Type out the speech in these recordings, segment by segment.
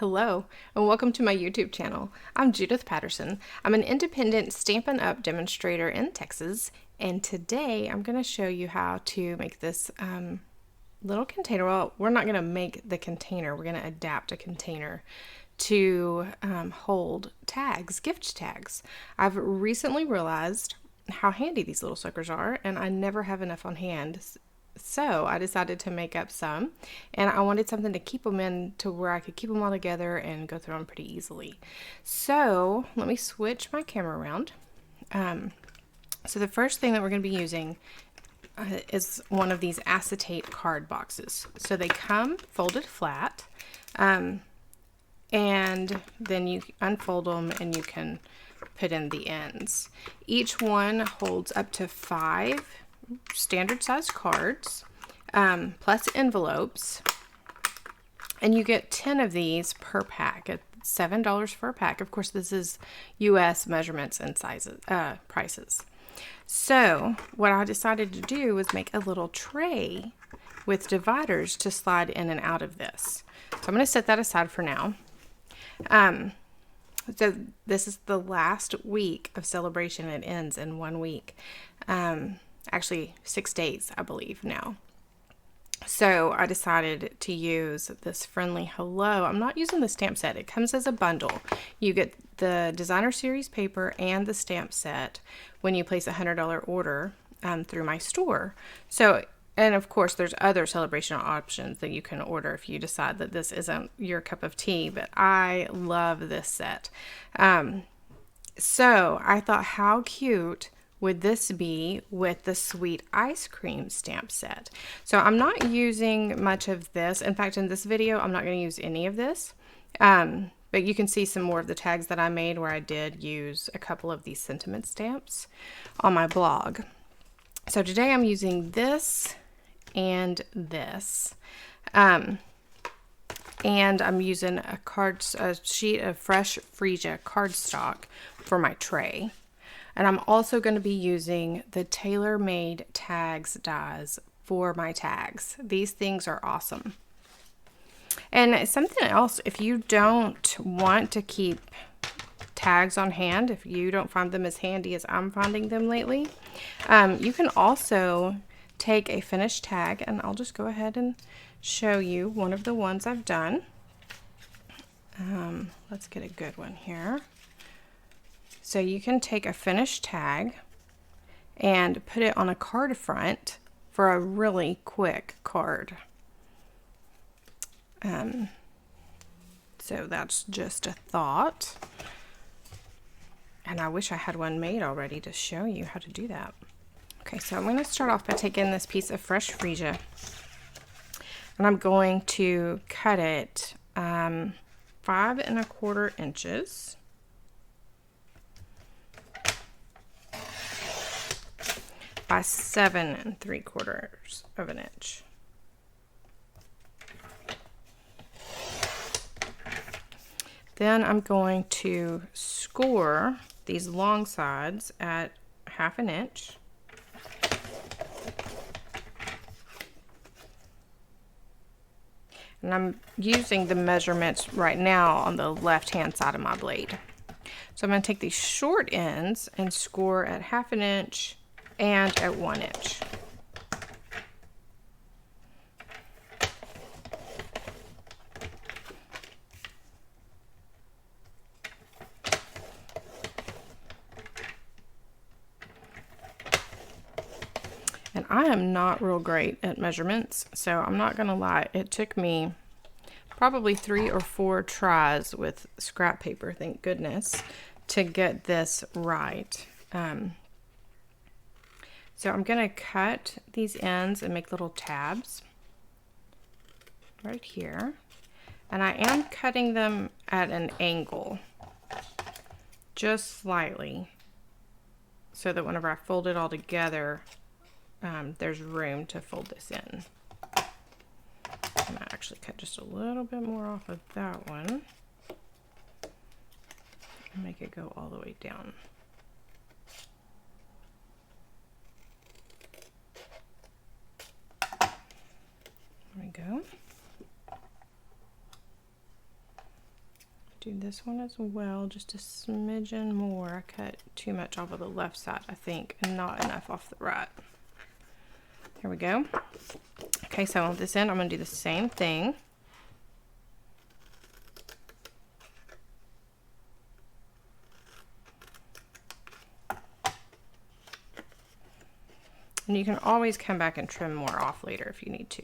Hello, and welcome to my YouTube channel. I'm Judith Patterson. I'm an independent Stampin' Up! Demonstrator in Texas, and today I'm going to show you how to make this little container. Well, we're not going to make the container, we're going to adapt a container to hold tags, gift tags. I've recently realized how handy these little suckers are, and I never have enough on hand. So I decided to make up some, and I wanted something to keep them in to where I could keep them all together and go through them pretty easily. So let me switch my camera around. So the first thing that we're going to be using is one of these acetate card boxes. So they come folded flat, and then you unfold them and you can put in the ends. Each one holds up to 5 standard size cards, plus envelopes, and you get 10 of these per pack at $7 for a pack. Of course, this is US measurements and sizes, prices. So what I decided to do was make a little tray with dividers to slide in and out of this. So I'm going to set that aside for now. So this is the last week of celebration. It ends in 1 week. Actually 6 days, I believe now. So I decided to use this friendly hello. I'm not using the stamp set. It comes as a bundle. You get the designer series paper and the stamp set when you place a $100 order through my store. So, and of course there's other celebration options that you can order if you decide that this isn't your cup of tea, but I love this set. So I thought, how cute would this be with the sweet ice cream stamp set? So I'm not using much of this. In fact, in this video, I'm not going to use any of this. But you can see some more of the tags that I made where I did use a couple of these sentiment stamps on my blog. So today I'm using this and this. And I'm using a sheet of fresh freesia cardstock for my tray. And I'm also going to be using the tailor-made tags dies for my tags. These things are awesome. And something else, if you don't want to keep tags on hand, if you don't find them as handy as I'm finding them lately, you can also take a finished tag, and I'll just go ahead and show you one of the ones I've done. Let's get a good one here. So you can take a finished tag and put it on a card front for a really quick card. So that's just a thought. And I wish I had one made already to show you how to do that. Okay, so I'm going to start off by taking this piece of fresh freesia, and I'm going to cut it 5 1/4 inches by 7 3/4 of an inch. Then I'm going to score these long sides at 1/2 inch. And I'm using the measurements right now on the left hand side of my blade. So I'm going to take these short ends and score at 1/2 inch and at 1 inch. And I am not real great at measurements, so I'm not gonna lie, it took me probably 3 or 4 tries with scrap paper, thank goodness, to get this right. So I'm going to cut these ends and make little tabs right here. And I am cutting them at an angle, just slightly, so that whenever I fold it all together, there's room to fold this in. I'm going to actually cut just a little bit more off of that one and make it go all the way down. There we go. Do this one as well, just a smidgen more. I cut too much off of the left side, I think, and not enough off the right. There we go. Okay, so on this end, I'm going to do the same thing. And you can always come back and trim more off later if you need to.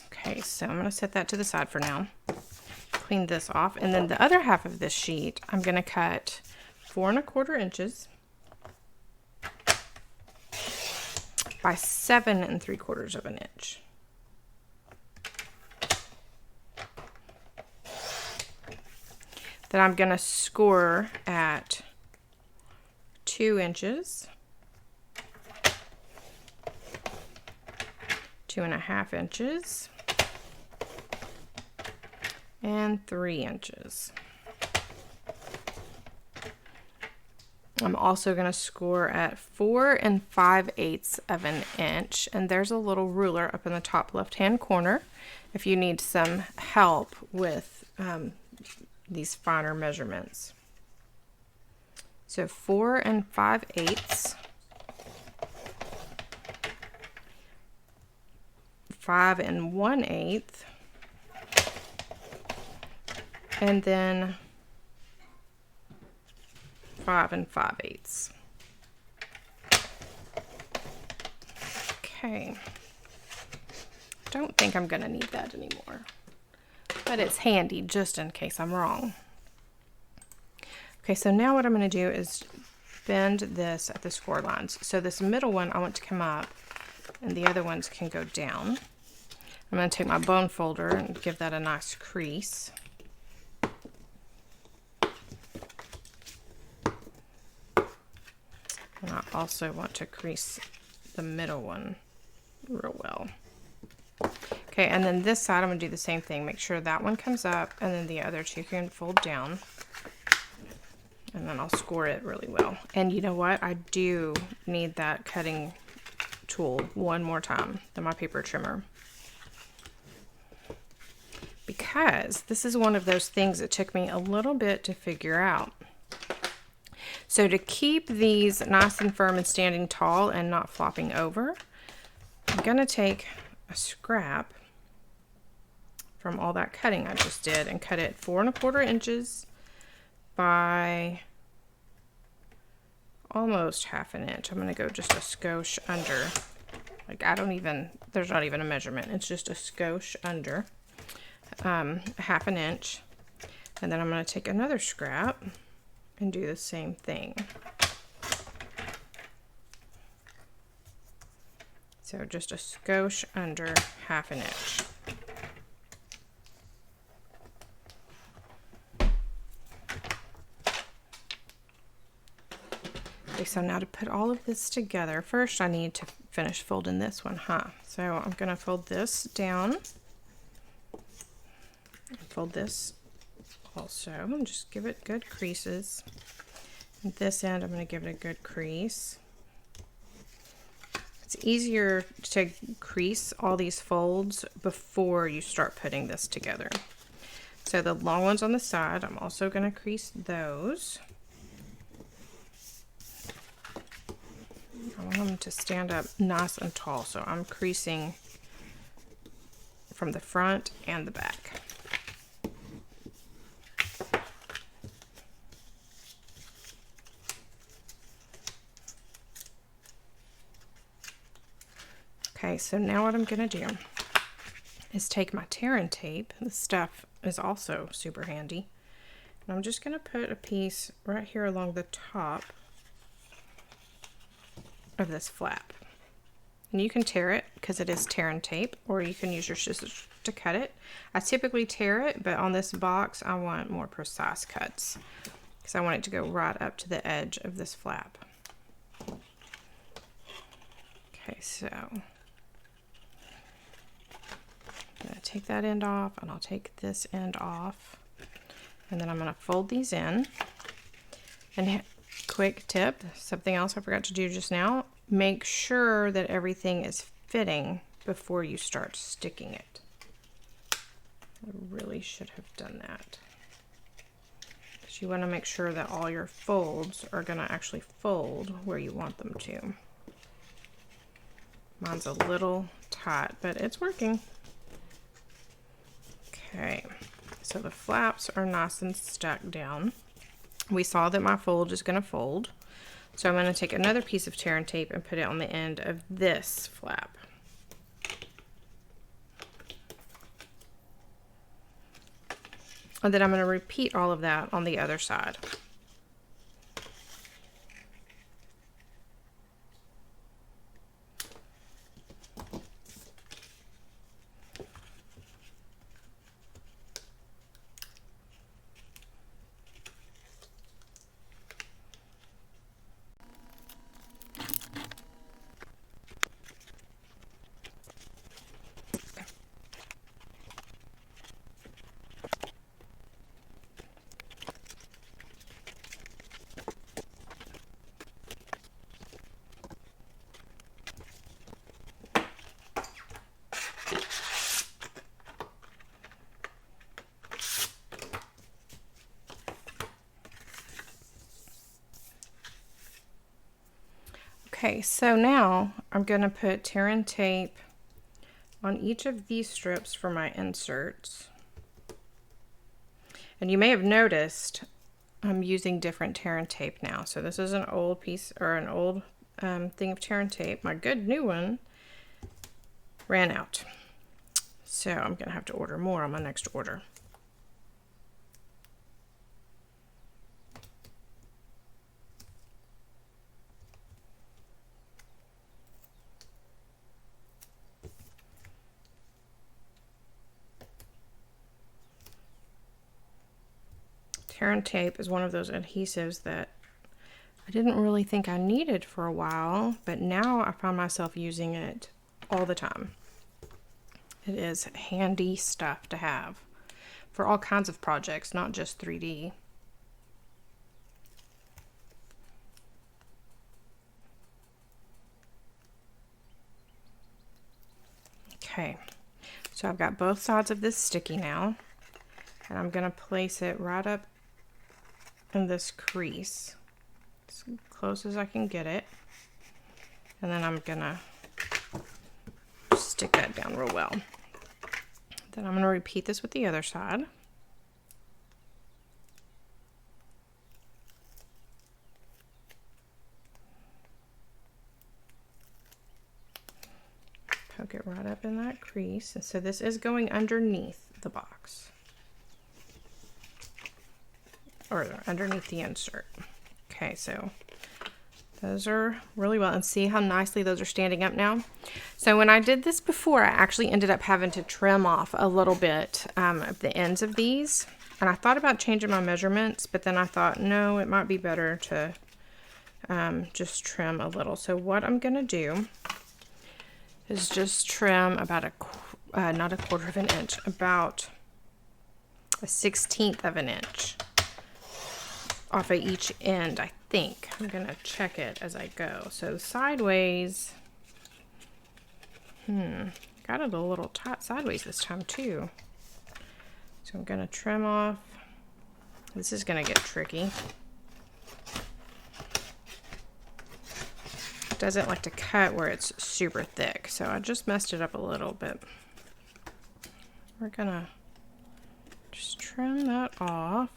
Okay, so I'm going to set that to the side for now. Clean this off, and then the other half of this sheet I'm going to cut 4 1/4 inches by 7 3/4 of an inch. Then I'm going to score at 2 inches, 2 1/2 inches, and 3 inches. I'm also going to score at 4 5/8 of an inch, and there's a little ruler up in the top left hand corner if you need some help with these finer measurements. So 4 5/8, 5 1/8, and then 5 5/8. Okay. Don't think I'm going to need that anymore, but it's handy just in case I'm wrong. Okay, so now what I'm going to do is bend this at the score lines. So this middle one I want to come up, and the other ones can go down. I'm going to take my bone folder and give that a nice crease. And I also want to crease the middle one real well. Okay, and then this side I'm going to do the same thing. Make sure that one comes up, and then the other two can fold down. And then I'll score it really well. And you know what? I do need that cutting tool one more time than my paper trimmer, because this is one of those things that took me a little bit to figure out. So to keep these nice and firm and standing tall and not flopping over, I'm going to take a scrap from all that cutting I just did and cut it 4 1/4 inches by almost 1/2 inch. I'm going to go just a skosh under. Like, there's not even a measurement. It's just a skosh under 1/2 inch. And then I'm going to take another scrap and do the same thing. So just a skosh under 1/2 inch. Okay, so now to put all of this together, first I need to finish folding this one, So I'm going to fold this down. Fold this also, and just give it good creases. At this end, I'm going to give it a good crease. It's easier to crease all these folds before you start putting this together. So the long ones on the side, I'm also going to crease those. I want them to stand up nice and tall, so I'm creasing from the front and the back. Okay, so now what I'm going to do is take my tear and tape. This stuff is also super handy. And I'm just going to put a piece right here along the top of this flap. And you can tear it because it is tear and tape, or you can use your scissors to cut it. I typically tear it, but on this box I want more precise cuts because I want it to go right up to the edge of this flap. Okay, so I'm going to take that end off, and I'll take this end off, and then I'm going to fold these in and quick tip, something else I forgot to do just now, make sure that everything is fitting before you start sticking it. I really should have done that. Because you want to make sure that all your folds are going to actually fold where you want them to. Mine's a little tight, but it's working. Okay, so the flaps are nice and stuck down. We saw that my fold is going to fold. So I'm going to take another piece of tear and tape and put it on the end of this flap. And then I'm going to repeat all of that on the other side. Okay, so now I'm going to put tear and tape on each of these strips for my inserts. And you may have noticed I'm using different tear and tape now. So this is an old piece, or an old thing of tear and tape. My good new one ran out. So I'm going to have to order more on my next order. Tear and tape is one of those adhesives that I didn't really think I needed for a while, but now I find myself using it all the time. It is handy stuff to have for all kinds of projects, not just 3D. Okay, so I've got both sides of this sticky now, and I'm going to place it right up in this crease as close as I can get it, and then I'm gonna stick that down real well. Then I'm gonna repeat this with the other side. Poke it right up in that crease, and so this is going underneath the box, or underneath the insert. Okay, so those are really well, and see how nicely those are standing up now. So when I did this before, I actually ended up having to trim off a little bit of the ends of these, and I thought about changing my measurements, but then I thought, no, it might be better to just trim a little. So what I'm gonna do is just trim about not a quarter of an inch, about a 1/16 of an inch off of each end, I think. I'm gonna check it as I go. So sideways, got it a little tight sideways this time too. So I'm gonna trim off. This is gonna get tricky. It doesn't like to cut where it's super thick, so I just messed it up a little bit. We're gonna just trim that off.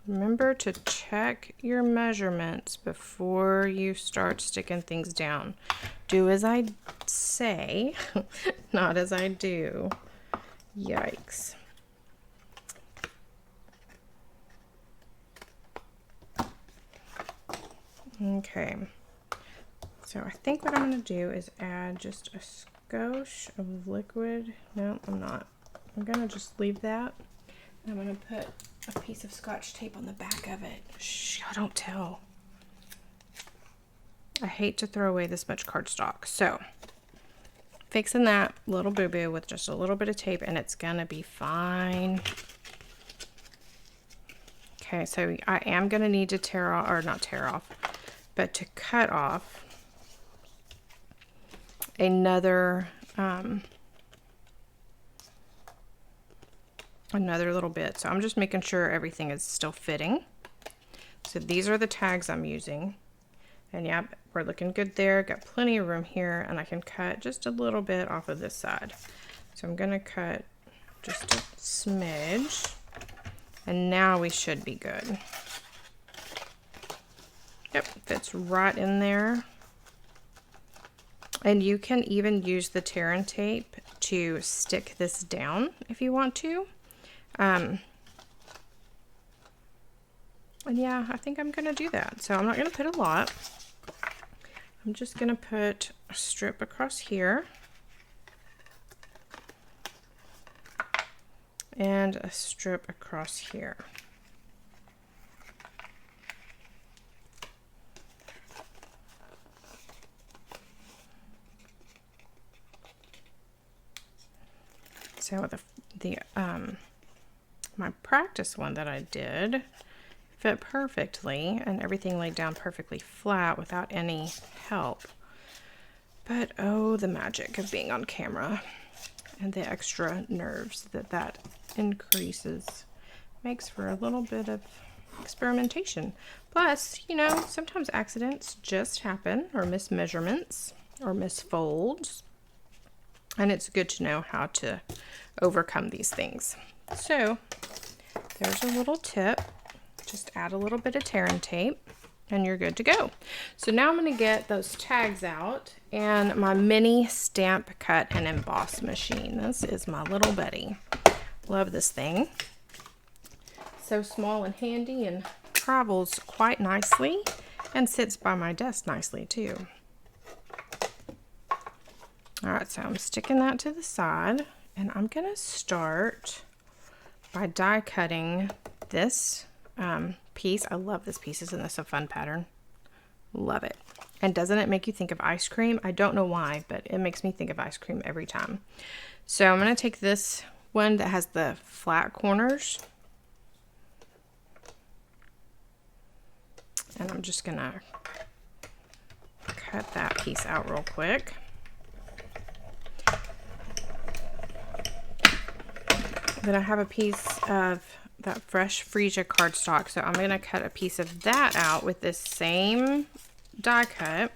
Remember to check your measurements before you start sticking things down. Do as I say, not as I do. Yikes. Okay, so I think what I'm going to do is add just a skosh of liquid. No, I'm not. I'm going to just leave that. I'm going to put a piece of Scotch tape on the back of it. Shh, y'all don't tell. I hate to throw away this much cardstock. So, fixing that little boo-boo with just a little bit of tape, and it's gonna be fine. Okay, so I am gonna need to tear off, or not tear off, but to cut off another little bit. So I'm just making sure everything is still fitting. So these are the tags I'm using. And yeah, we're looking good there. Got plenty of room here, and I can cut just a little bit off of this side. So I'm gonna cut just a smidge, and now we should be good. Yep, fits right in there. And you can even use the tear and tape to stick this down if you want to. And yeah, I think I'm gonna do that. So I'm not gonna put a lot. I'm just gonna put a strip across here and a strip across here. So my practice one that I did fit perfectly, and everything laid down perfectly flat without any help. But oh, the magic of being on camera and the extra nerves that increases makes for a little bit of experimentation. Plus, you know, sometimes accidents just happen, or mismeasurements, or misfolds, and it's good to know how to overcome these things. So there's a little tip. Just add a little bit of tear and tape, and you're good to go. So now I'm going to get those tags out and my mini stamp cut and emboss machine. This is my little buddy. Love this thing. So small and handy, and travels quite nicely, and sits by my desk nicely too. All right, so I'm sticking that to the side, and I'm going to start by die cutting this piece. I love this piece. Isn't this a fun pattern? Love it. And doesn't it make you think of ice cream? I don't know why, but it makes me think of ice cream every time. So I'm going to take this one that has the flat corners, and I'm just going to cut that piece out real quick. Then I have a piece of that fresh freesia cardstock, so I'm going to cut a piece of that out with this same die cut,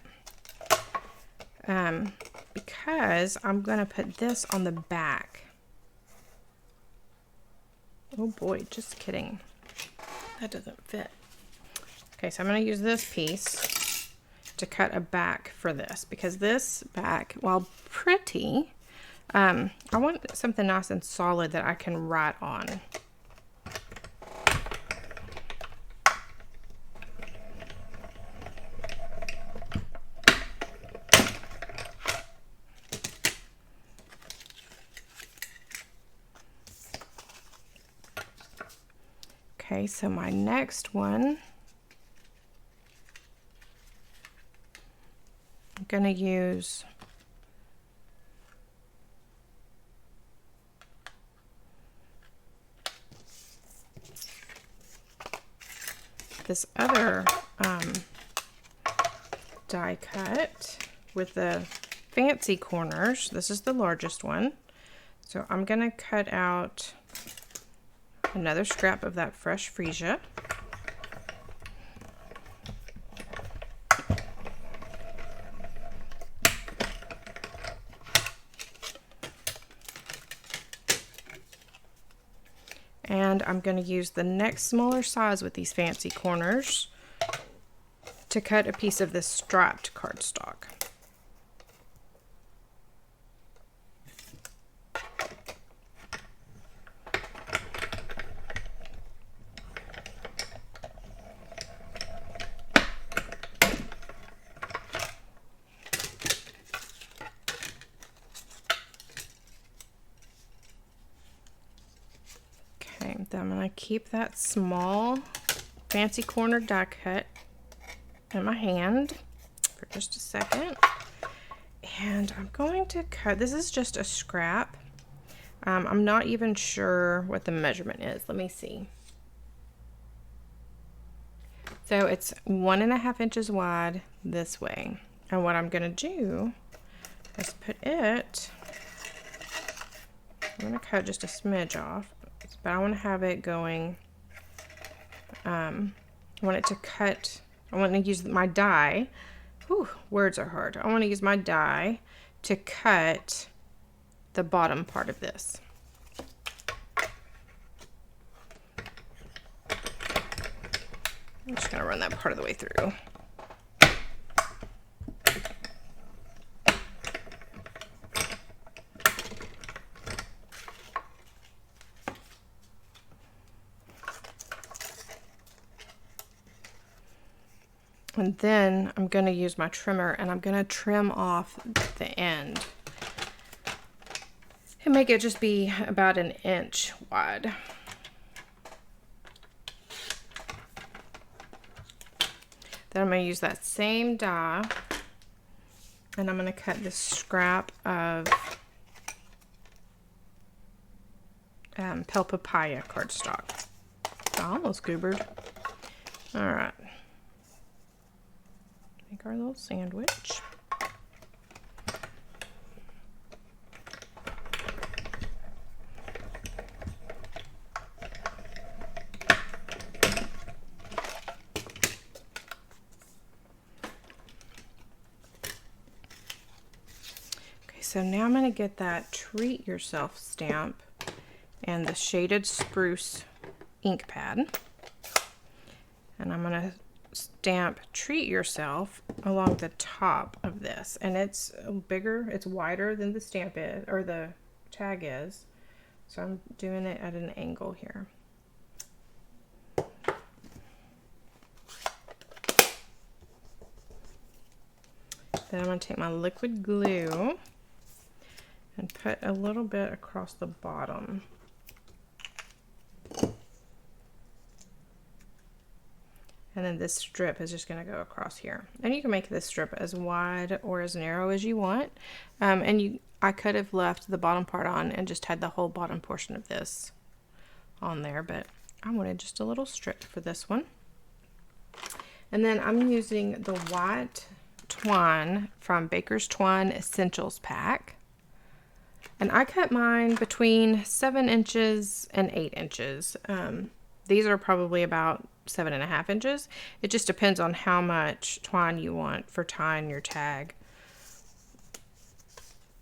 because I'm going to put this on the back. Oh boy, just kidding. That doesn't fit. Okay, so I'm going to use this piece to cut a back for this, because this back, while pretty, I want something nice and solid that I can write on. Okay, so my next one, I'm going to use this other die cut with the fancy corners. This is the largest one. So I'm going to cut out another scrap of that fresh freesia. And I'm going to use the next smaller size with these fancy corners to cut a piece of this striped cardstock. Then I'm going to keep that small fancy corner die cut in my hand for just a second. And I'm going to cut, this is just a scrap. I'm not even sure what the measurement is. Let me see. So it's 1.5 inches wide this way. And what I'm going to do is put it, I'm going to cut just a smidge off, but I want to have it going, I want it to cut, I want to use my die. Whew, words are hard. I want to use my die to cut the bottom part of this. I'm just going to run that part of the way through. And then I'm going to use my trimmer and I'm going to trim off the end and make it just be about 1 inch wide. Then I'm going to use that same die and I'm going to cut this scrap of Pel Papaya cardstock. I almost goobered. All right. Make our little sandwich. So now I'm going to get that Treat Yourself stamp and the shaded spruce ink pad. And I'm going to stamp Treat Yourself along the top of this. And it's bigger, it's wider than the stamp is, or the tag is. So I'm doing it at an angle here. Then I'm going to take my liquid glue and put a little bit across the bottom. And then this strip is just going to go across here. And you can make this strip as wide or as narrow as you want. I could have left the bottom part on and just had the whole bottom portion of this on there, but I wanted just a little strip for this one. And then I'm using the white twine from Baker's Twine Essentials Pack. And I cut mine between 7 inches and 8 inches. These are probably about 7.5 inches. It just depends on how much twine you want for tying your tag.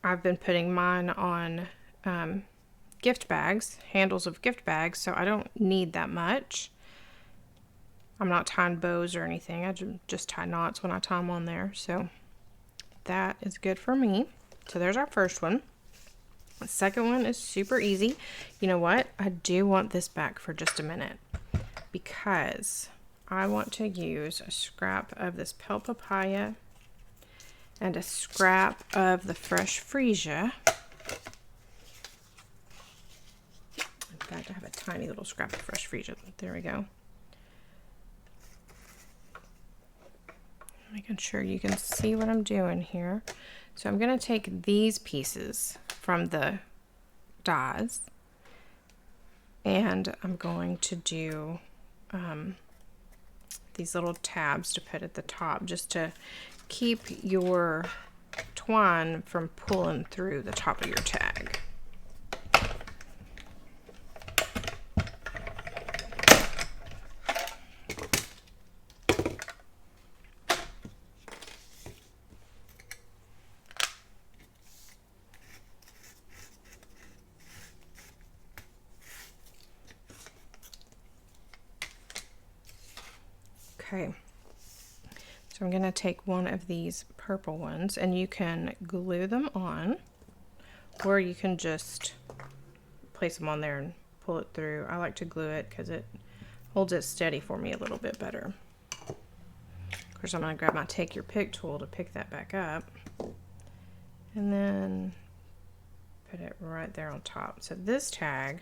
I've been putting mine on gift bags, handles of gift bags, so I don't need that much. I'm not tying bows or anything. I just tie knots when I tie them on there. So that is good for me. So there's our first one. The second one is super easy. You know what? I do want this back for just a minute because I want to use a scrap of this Pel Papaya and a scrap of the fresh freesia. In fact, I have a tiny little scrap of fresh freesia. There we go. Making sure you can see what I'm doing here. So I'm going to take these pieces from the dies and I'm going to do these little tabs to put at the top just to keep your twine from pulling through the top of your tag. Okay, so I'm going to take one of these purple ones and you can glue them on or you can just place them on there and pull it through. I like to glue it because it holds it steady for me a little bit better. Of course, I'm going to grab my Take Your Pick tool to pick that back up and then put it right there on top. So this tag,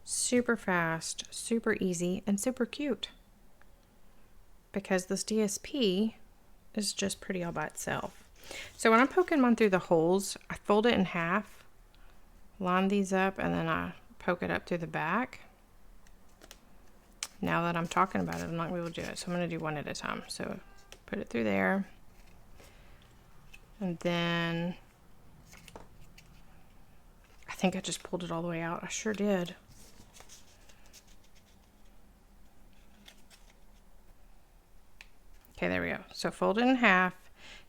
super fast, super easy, and super cute. Because this DSP is just pretty all by itself. So when I'm poking mine through the holes, I fold it in half, line these up, and then I poke it up through the back. Now that I'm talking about it, I'm not going to be able to do it, so I'm going to do one at a time. So put it through there, and then I think I just pulled it all the way out. I sure did. Okay, there we go. So fold it in half,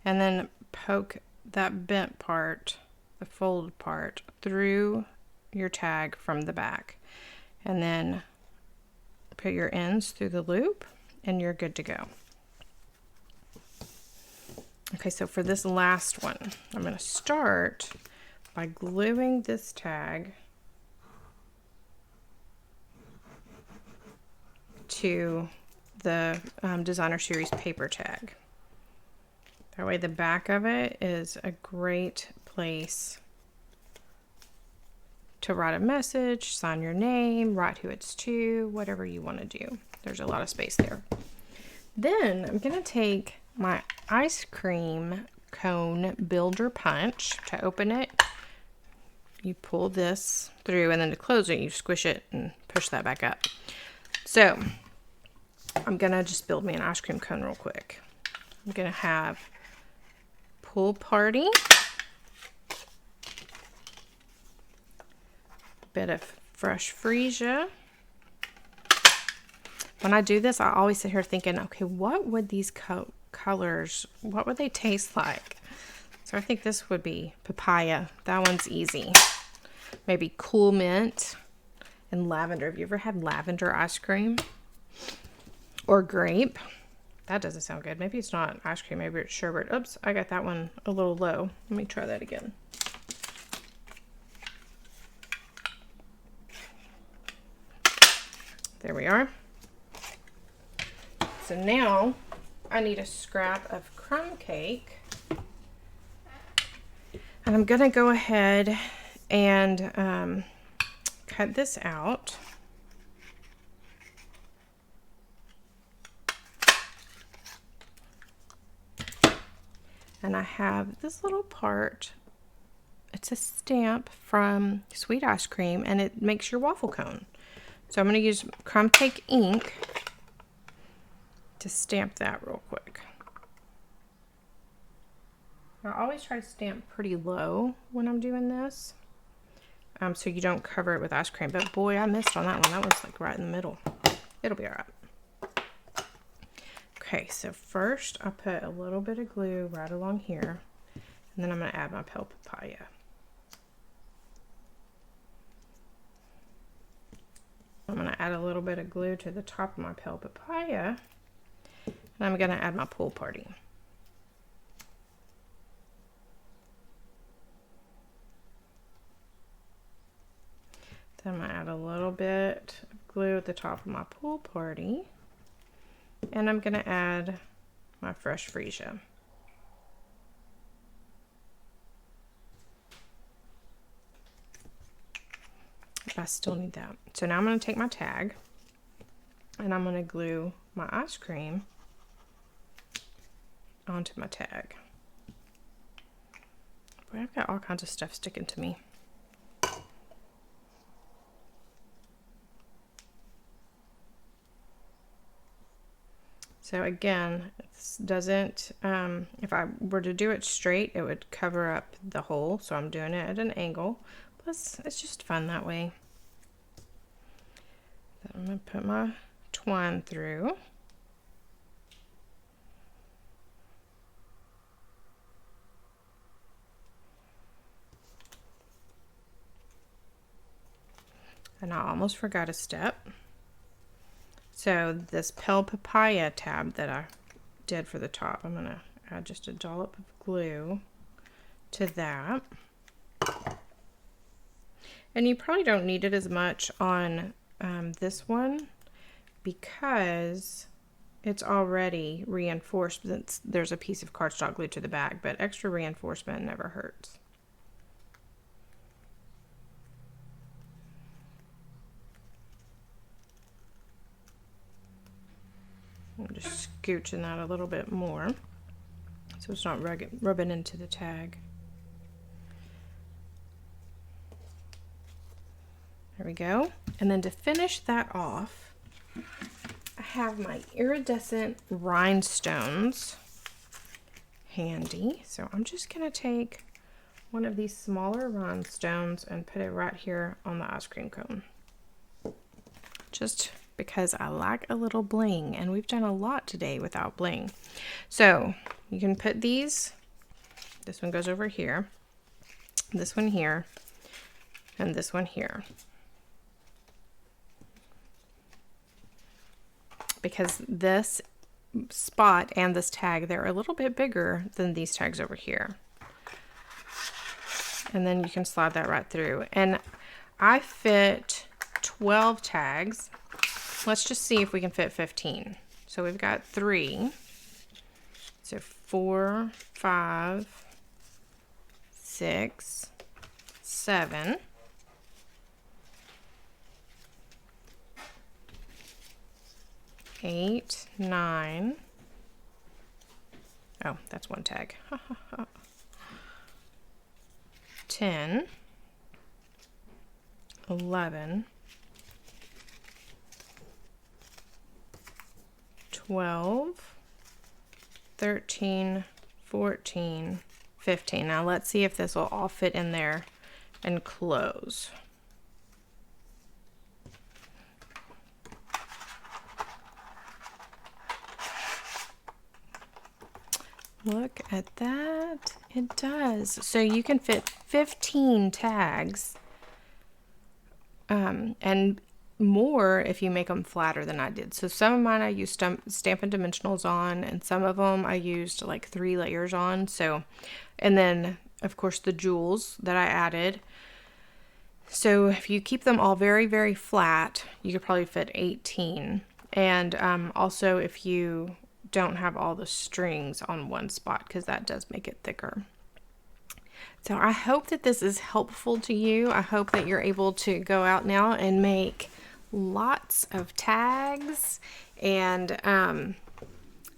and then poke that bent part, the folded part, through your tag from the back, and then put your ends through the loop, and you're good to go. Okay, so for this last one, I'm going to start by gluing this tag to the Designer Series paper tag. That way the back of it is a great place to write a message, sign your name, write who it's to, whatever you want to do. There's a lot of space there. Then I'm going to take my ice cream cone builder punch. To open it, you pull this through, and then to close it, you squish it and push that back up. So I'm going to just build me an ice cream cone real quick. I'm going to have Pool Party, bit of fresh freesia. When I do this, I always sit here thinking, okay, what would these colors, what would they taste like? So I think this would be papaya. That one's easy. Maybe cool mint and lavender. Have you ever had lavender ice cream? Or grape? That doesn't sound good. Maybe it's not ice cream, maybe it's sherbet. Oops, I got that one a little low. Let me try that again. There we are. So now I need a scrap of crumb cake. And I'm gonna go ahead and cut this out. And I have this little part. It's a stamp from Sweet Ice Cream, and it makes your waffle cone. So I'm going to use crumb cake ink to stamp that real quick. I always try to stamp pretty low when I'm doing this, so you don't cover it with ice cream. But boy, I missed on that one. That one's like right in the middle. It'll be all right. Okay, so first I put a little bit of glue right along here, and then I'm going to add my pale papaya. I'm going to add a little bit of glue to the top of my pale papaya, and I'm going to add my Pool Party. Then I'm going to add a little bit of glue at the top of my Pool Party, and I'm going to add my fresh freesia. I still need that. So now I'm going to take my tag, and I'm going to glue my ice cream onto my tag. Boy, I've got all kinds of stuff sticking to me. So again, this doesn't, if I were to do it straight, it would cover up the hole. So I'm doing it at an angle. Plus, it's just fun that way. Then I'm going to put my twine through. And I almost forgot a step. So this pale papaya tab that I did for the top, I'm going to add just a dollop of glue to that. And you probably don't need it as much on this one because it's already reinforced since there's a piece of cardstock glued to the back, but extra reinforcement never hurts. I'm just scooching that a little bit more so it's not rubbing into the tag. There we go. And then to finish that off, I have my iridescent rhinestones handy. So I'm just going to take one of these smaller rhinestones and put it right here on the ice cream cone. Just because I like a little bling, and we've done a lot today without bling. So you can put these, this one goes over here, this one here, and this one here. Because this spot and this tag, they're a little bit bigger than these tags over here. And then you can slide that right through. And I fit 12 tags. Let's just see if we can fit 15. So we've got 3. So 4, 5, 6, 7. 8, 9. Oh, that's one tag. 10, 11, 12, 13, 14, 15. Now let's see if this will all fit in there and close. Look at that. It does. So you can fit 15 tags and more if you make them flatter than I did. So some of mine I used Stampin' Dimensionals on, and some of them I used like 3 layers on. So, and then of course the jewels that I added. So if you keep them all very, very flat, you could probably fit 18. And also if you don't have all the strings on one spot, because that does make it thicker. So I hope that this is helpful to you. I hope that you're able to go out now and make lots of tags and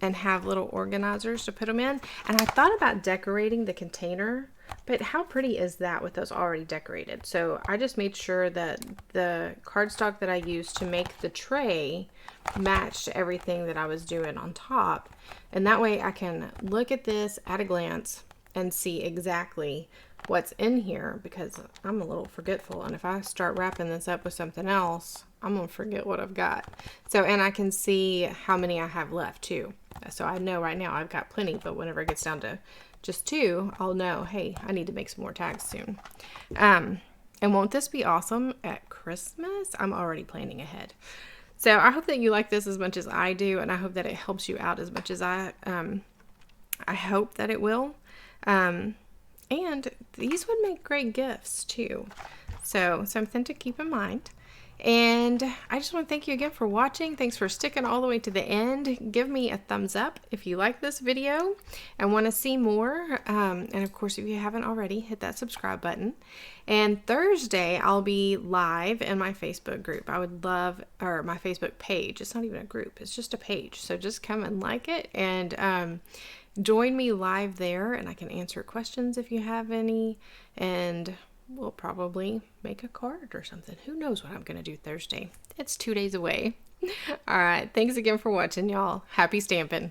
have little organizers to put them in. And I thought about decorating the container, but how pretty is that with those already decorated? So I just made sure that the cardstock that I used to make the tray matched everything that I was doing on top. And that way I can look at this at a glance and see exactly what's in here, because I'm a little forgetful. And if I start wrapping this up with something else, I'm going to forget what I've got. So, and I can see how many I have left too. So I know right now I've got plenty, but whenever it gets down to just 2, I'll know, hey, I need to make some more tags soon. And won't this be awesome at Christmas? I'm already planning ahead. So I hope that you like this as much as I do, and I hope that it helps you out as much as I hope that it will. And these would make great gifts too. So something to keep in mind. And I just want to thank you again for watching. Thanks for sticking all the way to the end. Give me a thumbs up if you like this video and want to see more. And of course, if you haven't already, hit that subscribe button. And Thursday, I'll be live in my Facebook group. I would love, or my Facebook page. It's not even a group. It's just a page. So just come and like it and join me live there, and I can answer questions if you have any. And we'll probably make a card or something. Who knows what I'm going to do Thursday? It's 2 days away. All right. Thanks again for watching, y'all. Happy stamping.